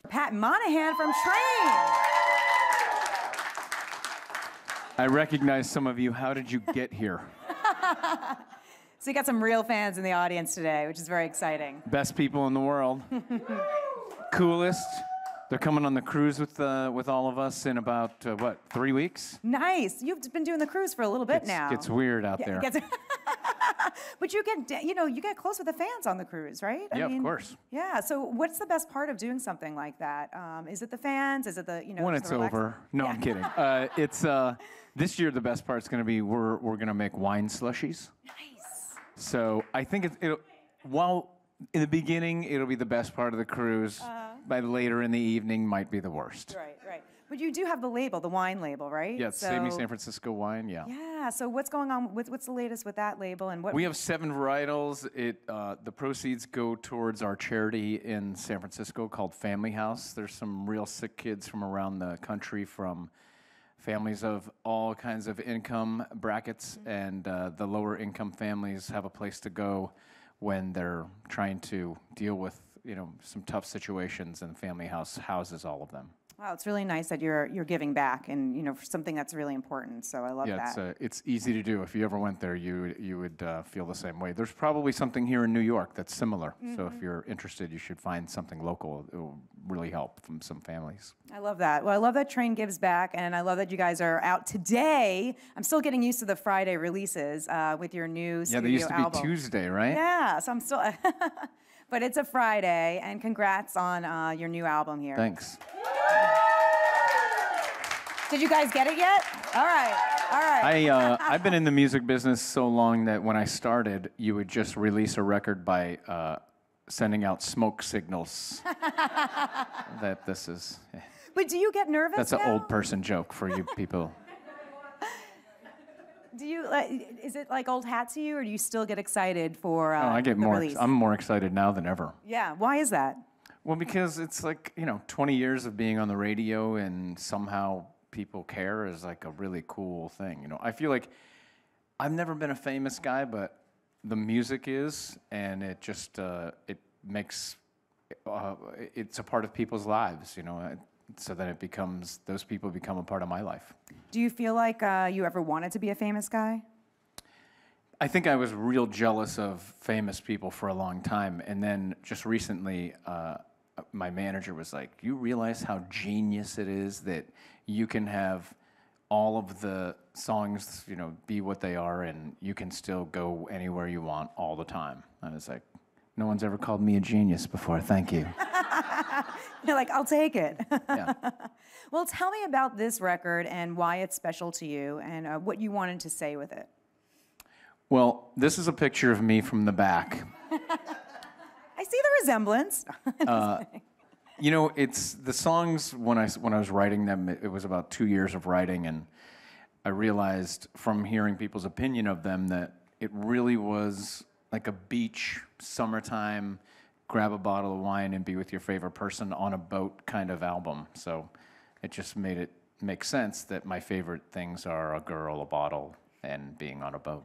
Pat Monahan from Train. I recognize some of you. How did you get here? So you got some real fans in the audience today, which is very exciting. Best people in the world. Coolest. They're coming on the cruise with all of us in about, 3 weeks? Nice. You've been doing the cruise for a little bit now. It's weird out there. But you get close with the fans on the cruise, right? Yeah, of course. Yeah. So what's the best part of doing something like that? Is it the fans? Is it the when it's over? No, yeah. I'm kidding. It's this year the best part's going to be we're going to make wine slushies. Nice. So I think while in the beginning it'll be the best part of the cruise, by later in the evening might be the worst. Right. But you do have the label, the wine label, right? Yeah, Save Me San Francisco wine, yeah. Yeah, so what's going on? What's the latest with that label? And what? We have 7 varietals. The proceeds go towards our charity in San Francisco called Family House. There's some real sick kids from around the country, from families of all kinds of income brackets, and the lower income families have a place to go when they're trying to deal with some tough situations, and Family House houses all of them. Wow, it's really nice that you're giving back, and for something that's really important. So I love that. Yeah, it's easy to do. If you ever went there, you would feel the same way. There's probably something here in New York that's similar. Mm-hmm. So if you're interested, you should find something local. It will really help from some families. I love that. Well, I love that Train gives back, and I love that you guys are out today. I'm still getting used to the Friday releases with your new studio album. Yeah, they used to be Tuesday, right? Yeah, so I'm still. But it's a Friday, and congrats on your new album here. Thanks. Did you guys get it yet? All right. I've been in the music business so long that when I started, you would just release a record by sending out smoke signals that this is. But do you get nervous? That's an old person joke for you people. Do you? Is it like old hat to you, or do you still get excited for I get the more. release? I'm more excited now than ever. Yeah. Why is that? Well, because it's like 20 years of being on the radio, and somehow people care is like a really cool thing. I feel like I've never been a famous guy, but the music is, and it just it makes it's a part of people's lives. So then those people become a part of my life. Do you feel like you ever wanted to be a famous guy? I think I was real jealous of famous people for a long time, and then just recently, my manager was like, "You realize how genius it is that you can have all of the songs, be what they are, and you can still go anywhere you want all the time." I was like, "No one's ever called me a genius before. Thank you." You're like, "I'll take it." Yeah. Well, tell me about this record and why it's special to you, and what you wanted to say with it. Well, this is a picture of me from the back. I see the resemblance. It's the songs, when I was writing them, it was about 2 years of writing, and I realized from hearing people's opinion of them that it really was like a beach, summertime, grab a bottle of wine and be with your favorite person on a boat kind of album. So it just made it make sense that my favorite things are a girl, a bottle, and being on a boat.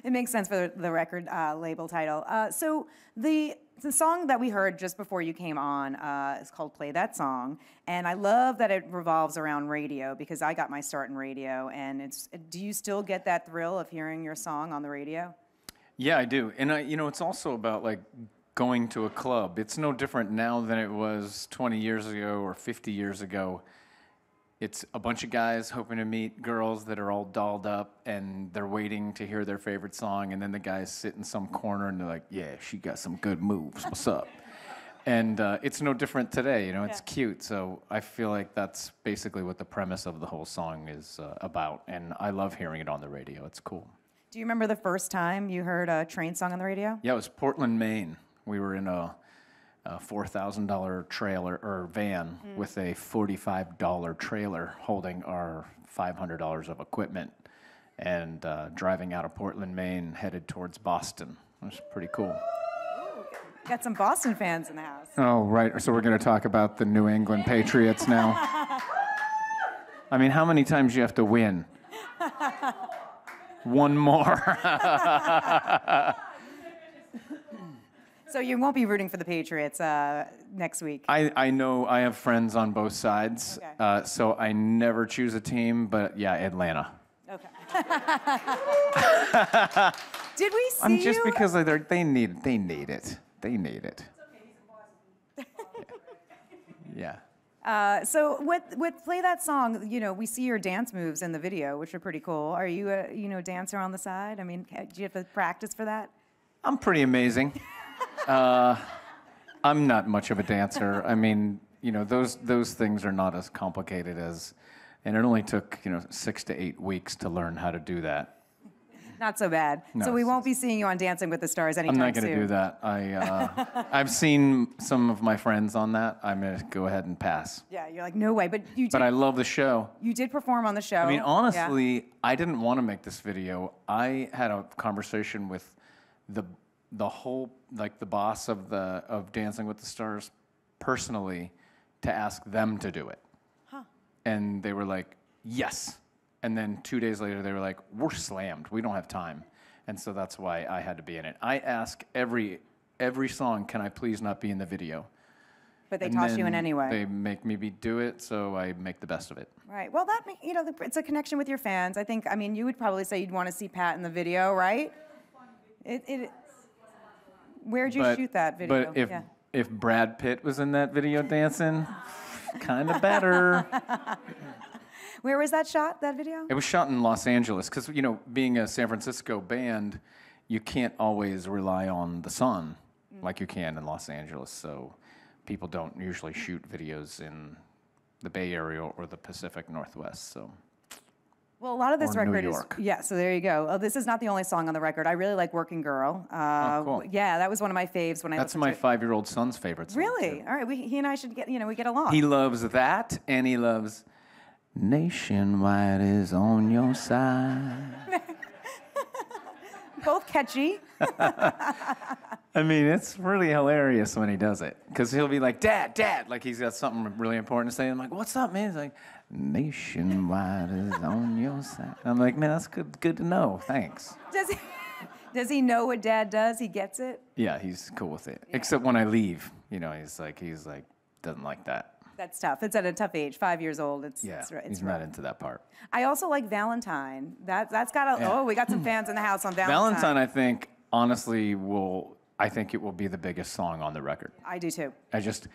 It makes sense for the record label title. So the song that we heard just before you came on is called Play That Song. And I love that it revolves around radio, because I got my start in radio. And do you still get that thrill of hearing your song on the radio? Yeah, I do. And it's also about like going to a club. It's no different now than it was 20 years ago or 50 years ago. It's a bunch of guys hoping to meet girls that are all dolled up, and they're waiting to hear their favorite song, and then the guys sit in some corner and they're like, "Yeah, she got some good moves. What's up?" And it's no different today. It's cute. So I feel like that's basically what the premise of the whole song is about, and I love hearing it on the radio. It's cool. Do you remember the first time you heard a Train song on the radio? Yeah, it was Portland, Maine. We were in a $4,000 trailer or van with a $45 trailer holding our $500 of equipment, and driving out of Portland, Maine, headed towards Boston. It was pretty cool. Ooh, got some Boston fans in the house. Oh, right. So we're going to talk about the New England Patriots now. I mean, how many times do you have to win? One more. So you won't be rooting for the Patriots next week. I know I have friends on both sides, Okay. so I never choose a team, but yeah, Atlanta. Okay. Did we see Just you? because they need it. They need it. Yeah. So with Play That Song, you know, we see your dance moves in the video, which are pretty cool. Are you a dancer on the side? I mean, do you have to practice for that? I'm pretty amazing. I'm not much of a dancer. I mean, you know, those things are not as complicated as, and it only took 6 to 8 weeks to learn how to do that. Not so bad. No, so we won't be seeing you on Dancing with the Stars anytime soon. I'm not going to do that. I've seen some of my friends on that. I'm going to go ahead and pass. Yeah, you're like, no way. But you did. But I love the show. You did perform on the show. I mean, honestly, Yeah. I didn't want to make this video. I had a conversation with the whole, like the boss of Dancing with the Stars personally to ask them to do it. Huh. And they were like, yes. And then 2 days later, they were like, we're slammed. We don't have time. And so that's why I had to be in it. I ask every song, can I please not be in the video? But they toss you in anyway. They make me do it, so I make the best of it. Right. Well, it's a connection with your fans. I think, I mean, you would probably say you'd want to see Pat in the video, right? Where'd you shoot that video? But if Brad Pitt was in that video dancing, kind of better. Where was that shot, that video? It was shot in Los Angeles, because, being a San Francisco band, you can't always rely on the sun like you can in Los Angeles. So people don't usually shoot videos in the Bay Area or the Pacific Northwest. So. Well, a lot of this Or New record York. is, yeah, so there you go. Oh, this is not the only song on the record. I really like Working Girl. Cool. Yeah, that was one of my faves when I That's listened my to it. 5-year-old son's favorite song. Really? Too. All right, he and I should get, we get along. He loves that, and he loves Nationwide is on your side. Both catchy. I mean, it's really hilarious when he does it, because he'll be like, Dad, like he's got something really important to say. I'm like, what's up, man? He's like, Nationwide is on your side. I'm like, man, that's good to know. Thanks. Does he know what Dad does? He gets it? Yeah, he's cool with it. Yeah. Except when I leave, he's like, doesn't like that. That's tough. It's at a tough age, 5 years old. It's He's not into that part. I also like Valentine. That's got a, Yeah. we got some fans in the house on Valentine. Valentine, I think, honestly, I think it will be the biggest song on the record. I do too. It's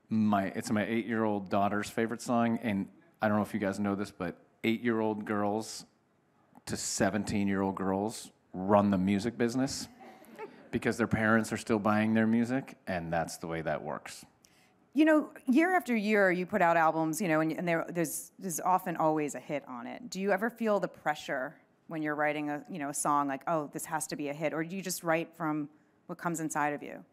my 8-year-old daughter's favorite song, and I don't know if you guys know this, but 8-year-old girls to 17-year-old girls run the music business because their parents are still buying their music, and that's the way that works. Year after year, you put out albums, and there's often always a hit on it. Do you ever feel the pressure when you're writing a song like, oh, this has to be a hit, or do you just write from what comes inside of you?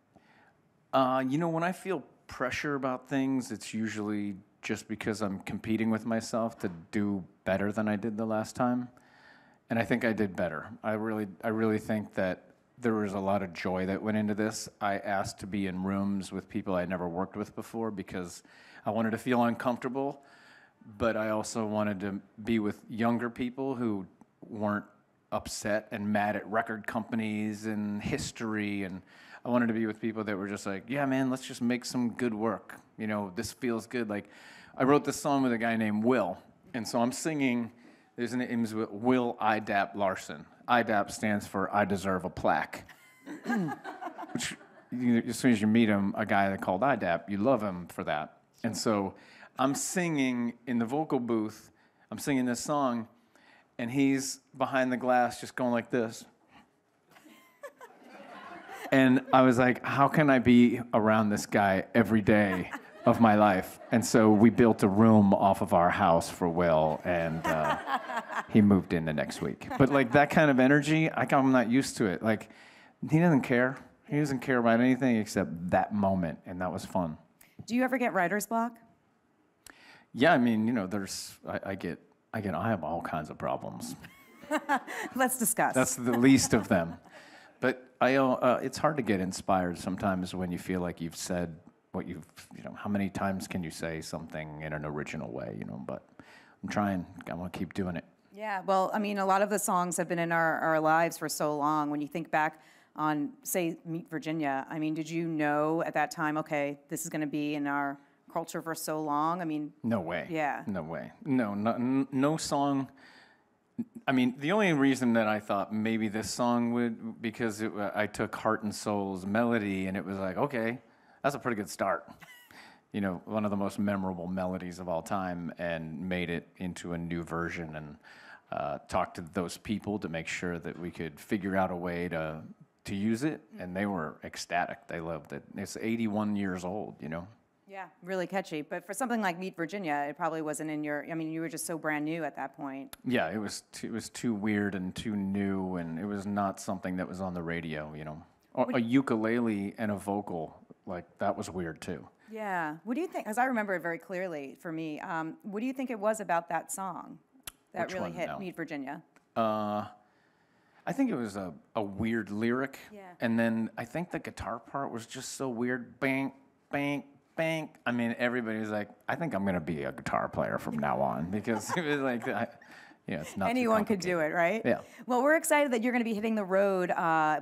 When I feel pressure about things, it's usually just because I'm competing with myself to do better than I did the last time, and I think I did better. I really think that there was a lot of joy that went into this. I asked to be in rooms with people I never worked with before because I wanted to feel uncomfortable, but I also wanted to be with younger people who weren't upset and mad at record companies and history, and I wanted to be with people that were just like, yeah, man, let's just make some good work. This feels good. Like, I wrote this song with a guy named Will, and so I'm singing, there's an name, Will IDAP Larson. IDAP stands for I Deserve a Plaque. Which, as soon as you meet him, a guy called IDAP, you love him for that. And so I'm singing in the vocal booth, I'm singing this song, and he's behind the glass just going like this. And I was like, how can I be around this guy every day of my life? And so we built a room off of our house for Will, and he moved in the next week. But like that kind of energy, I'm not used to it. Like, he doesn't care. He doesn't care about anything except that moment, and that was fun. Do you ever get writer's block? Yeah, I mean, I have all kinds of problems. Let's discuss. That's the least of them. But it's hard to get inspired sometimes when you feel like you've said what how many times can you say something in an original way, but I'm trying. I want to keep doing it. Yeah, well, I mean, a lot of the songs have been in our lives for so long. When you think back on, say, Meet Virginia. I mean, did you know at that time, okay, this is going to be in our culture for so long? I mean, No way. yeah. No way. No song. I mean, the only reason that I thought maybe this song would, because I took Heart and Soul's melody, and it was like, okay, that's a pretty good start. You know, one of the most memorable melodies of all time, and made it into a new version, and talked to those people to make sure that we could figure out a way to use it, and they were ecstatic. They loved it. It's 81 years old, you know. Yeah, really catchy. But for something like Meet Virginia, it probably wasn't in your, I mean, you were just so brand new at that point. Yeah, it was too weird and too new, and it was not something that was on the radio, you know. A ukulele and a vocal, like, that was weird too. Yeah. What do you think? Because I remember it very clearly for me. What do you think it was about that song that Which really one hit now? Meet Virginia? I think it was a weird lyric, Yeah. and then I think the guitar part was just so weird. Bang, bang, bang. I mean, everybody was like, I think I'm going to be a guitar player from now on, because it was like, it's not too Anyone could do it, right? Yeah. Well, we're excited that you're going to be hitting the road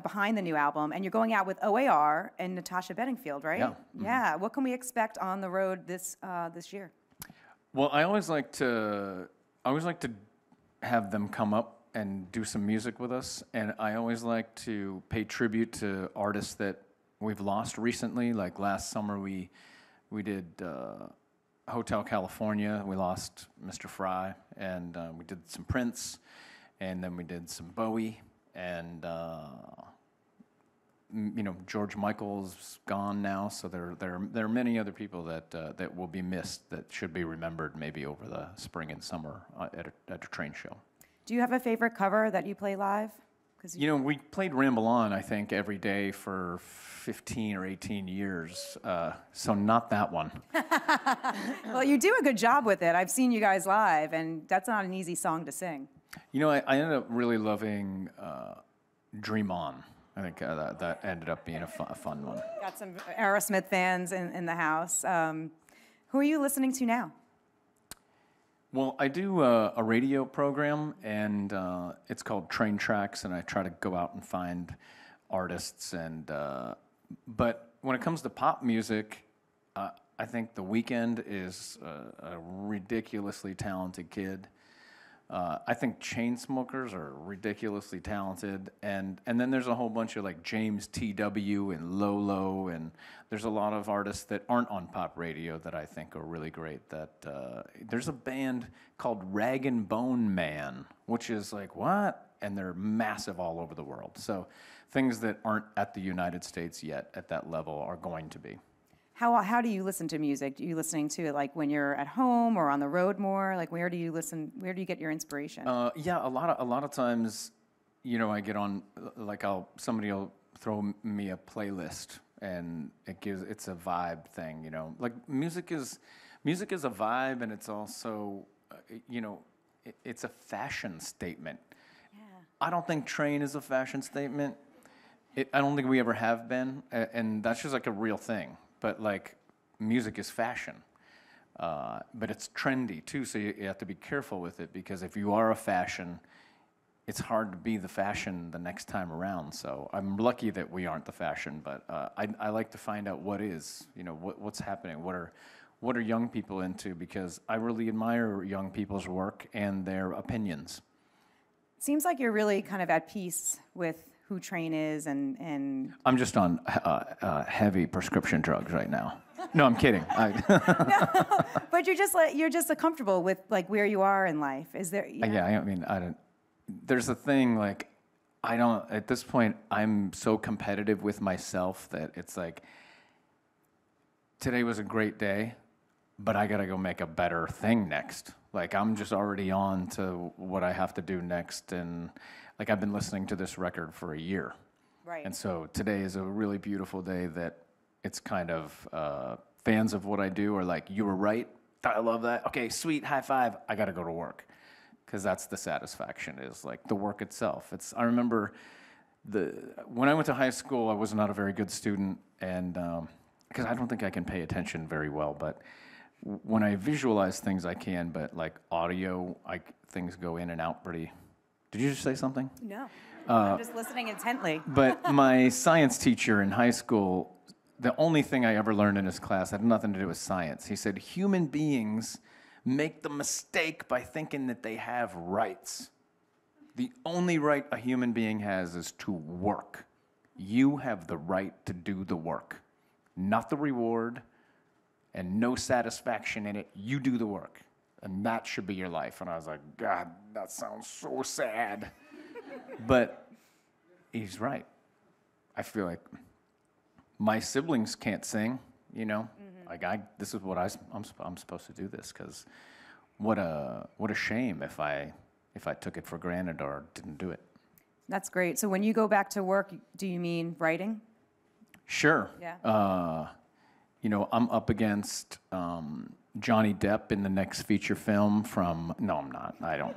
behind the new album, and you're going out with O.A.R. and Natasha Bedingfield, right? Yeah. Mm-hmm. Yeah. What can we expect on the road this year? Well, I always like to have them come up and do some music with us, and I always like to pay tribute to artists that we've lost recently. Like last summer, we did Hotel California. We lost Mr. Fry, and we did some Prince, and then we did some Bowie, and George Michael's gone now. So there are many other people that will be missed, that should be remembered maybe over the spring and summer at a train show. Do you have a favorite cover that you play live? We played Ramble On, I think, every day for 15 or 18 years, so not that one. Well, you do a good job with it. I've seen you guys live, and that's not an easy song to sing. I ended up really loving Dream On. I think that ended up being a fun one. Got some Aerosmith fans in the house. Who are you listening to now? Well, I do a radio program, and it's called Train Tracks, and I try to go out and find artists. But when it comes to pop music, I think The Weeknd is a ridiculously talented kid. I think Chainsmokers are ridiculously talented, and then there's a whole bunch of like James T.W. and Lolo, and there's a lot of artists that aren't on pop radio that I think are really great. There's a band called Rag and Bone Man, which is like, what? And they're massive all over the world. So things that aren't at the United States yet at that level are going to be. How do you listen to music? Are you listening to it like when you're at home or on the road more? Like where do you listen? Where do you get your inspiration? Yeah, a lot of times, I get on, like somebody will throw me a playlist, and it's a vibe thing, Like music is a vibe, and it's also it's a fashion statement. Yeah. I don't think Train is a fashion statement. I don't think we ever have been, and that's just like a real thing. But like, music is fashion, but it's trendy too. So you have to be careful with it, because if you are a fashion, it's hard to be the fashion the next time around. So I'm lucky that we aren't the fashion, but I like to find out what is, what's happening. What are young people into? Because I really admire young people's work and their opinions. Seems like you're really kind of at peace with who Train is, and I'm just on heavy prescription drugs right now. No, I'm kidding. No, but you're just comfortable with like where you are in life. Is there? Yeah, I mean, I don't. There's a thing like, I don't. At this point, I'm so competitive with myself that it's like, today was a great day, but I gotta go make a better thing next. Like I'm just already on to what I have to do next, and like I've been listening to this record for a year. Right. And so today is a really beautiful day that it's kind of fans of what I do are like, you were right. I love that. Okay, sweet, high five. I got to go to work, because that's the satisfaction, is like the work itself. I remember when I went to high school, I was not a very good student, and because I don't think I can pay attention very well. But when I visualize things, I can. But like audio, things go in and out pretty Did you just say something? No. I'm just listening intently. But my science teacher in high school, the only thing I ever learned in his class had nothing to do with science. He said, human beings make the mistake by thinking that they have rights. The only right a human being has is to work. You have the right to do the work, not the reward and no satisfaction in it. You do the work, and that should be your life. And I was like, God, that sounds so sad. But he's right. I feel like my siblings can't sing, you know. Like this is what I'm supposed to do this, because what a shame if I took it for granted or didn't do it. That's great. So when you go back to work, do you mean writing? Sure. Yeah. You know, I'm up against Johnny Depp in the next feature film from. No, I'm not. I don't.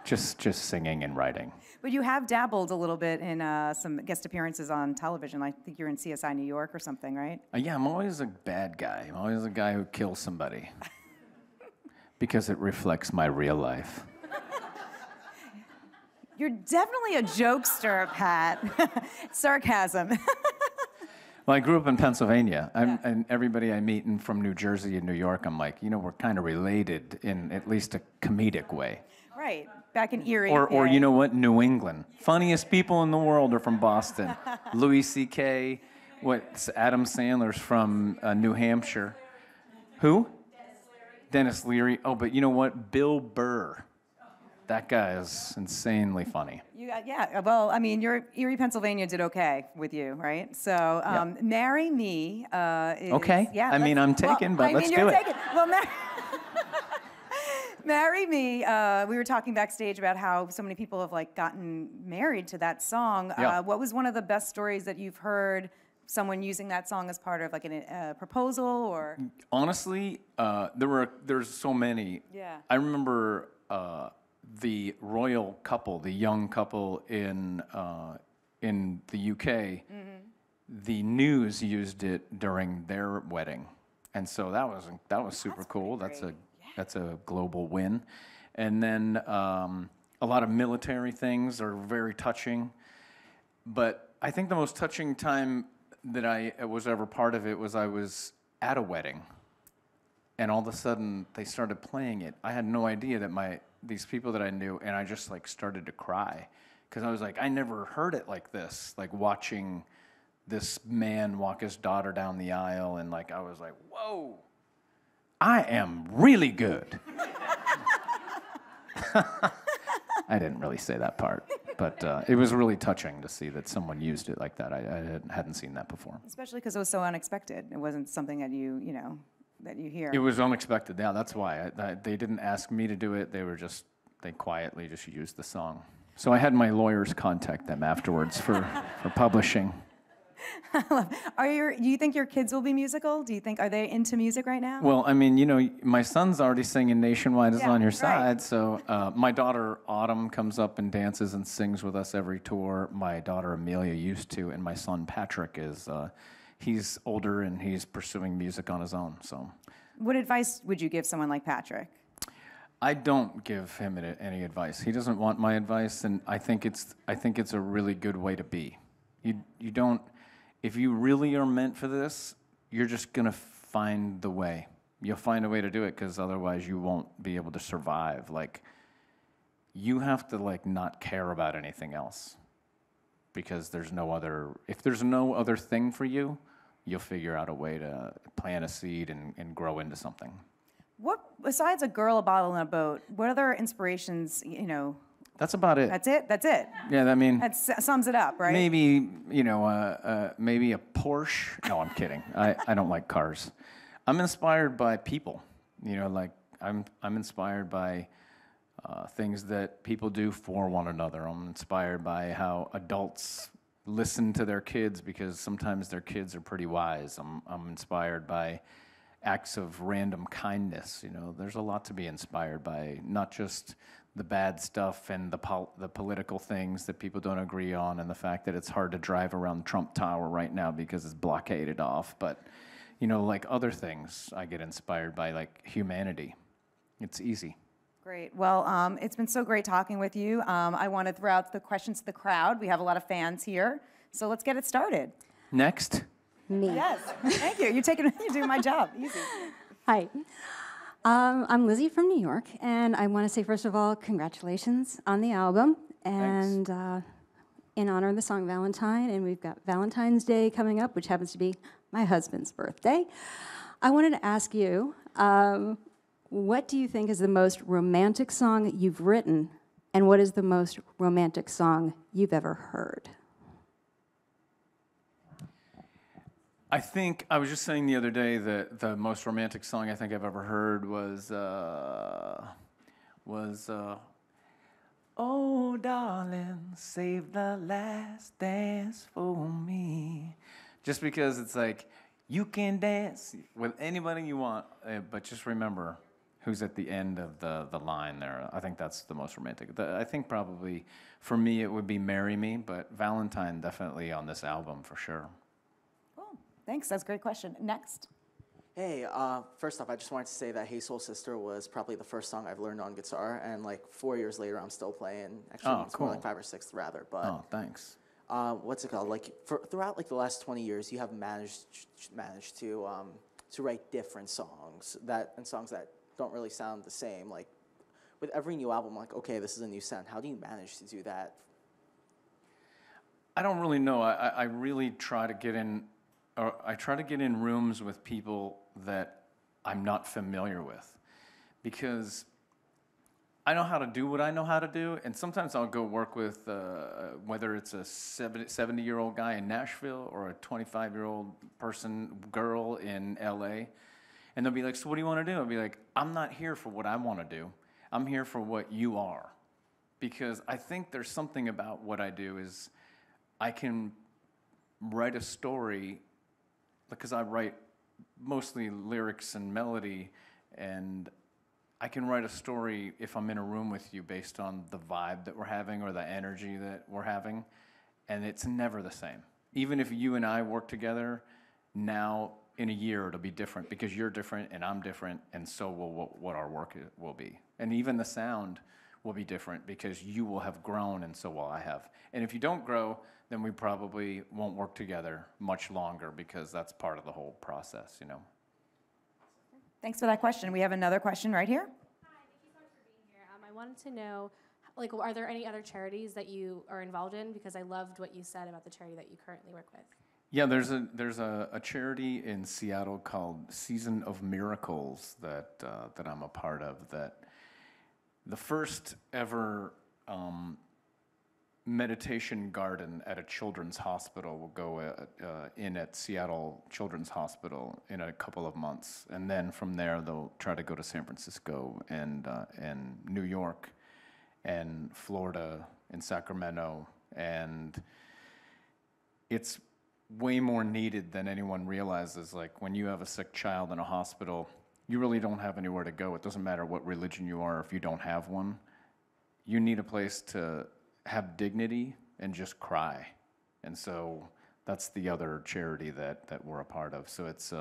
just singing and writing. But you have dabbled a little bit in some guest appearances on television. I think you're in CSI New York or something, right? Yeah, I'm always a bad guy. I'm always a guy who kills somebody because it reflects my real life. You're definitely a jokester, Pat. Sarcasm. Well, I grew up in Pennsylvania, and everybody I meet from New Jersey and New York, I'm like, you know, we're kind of related in at least a comedic way. Right. Back in Erie. Or you know what? New England. Funniest people in the world are from Boston. Louis C.K., Adam Sandler's from New Hampshire. Who? Dennis Leary. Oh, but you know what? Bill Burr. That guy is insanely funny. Yeah, well, I mean, Erie, Pennsylvania did okay with you, right? So, Yep. Marry Me is... Okay. Yeah, I mean, I'm taken, but let's do it. Taken. Well, Marry Me, we were talking backstage about how so many people have, like, gotten married to that song. Yeah. What was one of the best stories that you've heard someone using that song as part of, like, a proposal, or... Honestly, there's so many. Yeah. I remember... the royal couple, the young couple in the UK, the news used it during their wedding, and so that was super cool. That's a global win, and then a lot of military things are very touching. But I think the most touching time that I was ever part of it was I was at a wedding, and all of a sudden they started playing it. I had no idea that these people that I knew, and I just like started to cry because I was like, I never heard it like this, like watching this man walk his daughter down the aisle, and like I was like, whoa, I am really good. I didn't really say that part, but it was really touching to see that someone used it like that. I hadn't seen that before. Especially because it was so unexpected. It wasn't something that that you hear. It was unexpected. Yeah, that's why. They didn't ask me to do it. They quietly just used the song. So I had my lawyers contact them afterwards for publishing. Do you think your kids will be musical? Are they into music right now? Well, I mean, you know, my son's already singing Nationwide is on your side. Right. So my daughter Autumn comes up and dances and sings with us every tour. My daughter Amelia used to, and my son Patrick is... he's older and he's pursuing music on his own. So, what advice would you give someone like Patrick? I don't give him any advice. He doesn't want my advice, and I think it's a really good way to be. You don't. If you really are meant for this, you're just gonna find the way. You'll find a way to do it, because otherwise you won't be able to survive. Like, you have to not care about anything else. Because if there's no other thing for you, you'll figure out a way to plant a seed and grow into something. What, besides A Girl, a Bottle, and a Boat, what other inspirations, That's about it. That's it? That's it? Yeah, I mean... That sums it up, right? Maybe, maybe a Porsche. No, I'm kidding. I don't like cars. I'm inspired by people. I'm inspired by... things that people do for one another. I'm inspired by how adults listen to their kids, because sometimes their kids are pretty wise. I'm inspired by acts of random kindness. There's a lot to be inspired by, not just the bad stuff and the political things that people don't agree on, and the fact that it's hard to drive around Trump Tower right now because it's blockaded off. But, like other things, I get inspired by, like humanity. It's easy. Great. Well, it's been so great talking with you. I want to throw out the questions to the crowd. We have a lot of fans here, so let's get it started. Next. Me. Yes. Thank you. You're doing my job. Easy. Hi. I'm Lizzie from New York, and I want to say, first of all, congratulations on the album. And in honor of the song Valentine, and we've got Valentine's Day coming up, which happens to be my husband's birthday. I wanted to ask you, what do you think is the most romantic song you've written, and what is the most romantic song you've ever heard? I think I was just saying the other day that the most romantic song I think I've ever heard was "Oh Darling, Save the Last Dance for Me," just because it's like you can dance with anybody you want, but just remember who's at the end of the line there. I think that's the most romantic. I think probably for me it would be "Marry Me," but Valentine definitely on this album for sure. Thanks, that's a great question. Next. Hey, first off, I just wanted to say that Hey Soul Sister was probably the first song I've learned on guitar, and like 4 years later, I'm still playing. Actually, it's more like 5 or 6 rather. But Oh, thanks. what's it called? Like throughout like the last 20 years, you have managed to write different songs and songs that don't really sound the same. Like with every new album, like okay, this is a new sound. How do you manage to do that? I don't really know. I really try to get in. I try to get in rooms with people that I'm not familiar with, because I know how to do what I know how to do, and sometimes I'll go work with, whether it's a 70-year-old guy in Nashville or a 25-year-old girl in LA, and they'll be like, so what do you want to do? I'll be like, I'm not here for what I want to do. I'm here for what you are, because I think there's something about what I do is I can write a story, because I write mostly lyrics and melody, and I can write a story if I'm in a room with you based on the vibe that we're having or the energy that we're having, and it's never the same. Even if you and I work together, now in a year it'll be different because you're different and I'm different, and so will what our work will be. And even the sound will be different because you will have grown and so will I have. And if you don't grow, then we probably won't work together much longer, because that's part of the whole process, you know. Thanks for that question. We have another question right here. Hi, thank you so much for being here. I wanted to know, like, are there any other charities that you are involved in? Because I loved what you said about the charity that you currently work with. Yeah, there's a charity in Seattle called Season of Miracles that I'm a part of. That the first ever meditation garden at a children's hospital will go in at Seattle Children's Hospital in a couple of months, and then from there they'll try to go to San Francisco and New York and Florida and Sacramento, and it's way more needed than anyone realizes. Like when you have a sick child in a hospital, you really don't have anywhere to go. It doesn't matter what religion you are if you don't have one. You need a place to have dignity and just cry. And so that's the other charity that we're a part of. So it's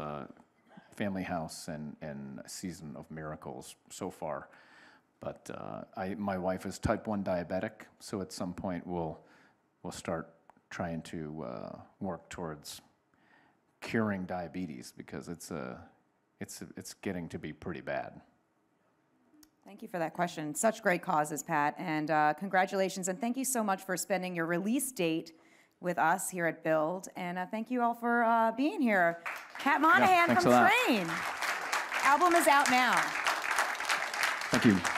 Family House and Season of Miracles so far. But my wife is type 1 diabetic, so at some point we'll start trying to work towards curing diabetes, because it's getting to be pretty bad. Thank you for that question. Such great causes, Pat, and congratulations, and thank you so much for spending your release date with us here at Build, and thank you all for being here. Pat Monahan from Train. Album is out now. Thank you.